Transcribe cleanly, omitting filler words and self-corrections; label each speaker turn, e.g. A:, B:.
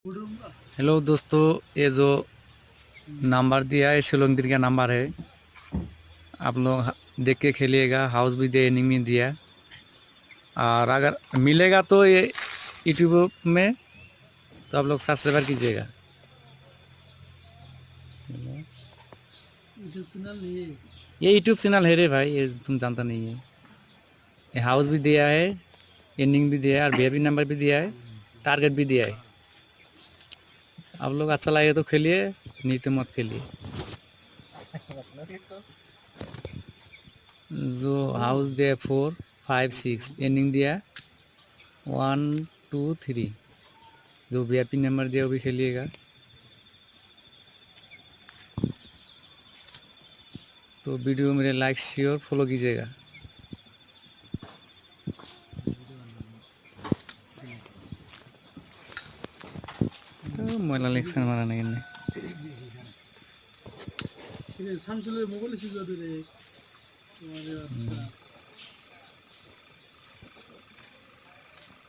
A: Hello दोस्तों, ये जो नंबर दिया है शिलोंगदिर का नंबर है। आप लोग देख के खेलिएगा। हाउस भी दे इनिंग में दिया, और अगर मिलेगा तो ये यूट्यूब में तो आप लोग सब्सक्राइब कीजिएगा। ये यूट्यूब चैनल है रे भाई, ये तुम जानता नहीं है। ये हाउस भी दिया है, इनिंग भी दिया है, और वीआईपी नंबर भी दिया है, टारगेट भी दिया है। आप लोग अच्छा लगे तो खेलिए, नहीं तो मत खेलिए। जो हाउस दिया 4, 5, 6, इनिंग दिया 1, 2, 3। जो वीआईपी नंबर दिया वो भी खेलिएगा। तो वीडियो मेरे लाइक शेयर फॉलो कीजिएगा। तो मोबाइल इलेक्शन मारा नहीं
B: 산출에 먹을 수 있어야 돼.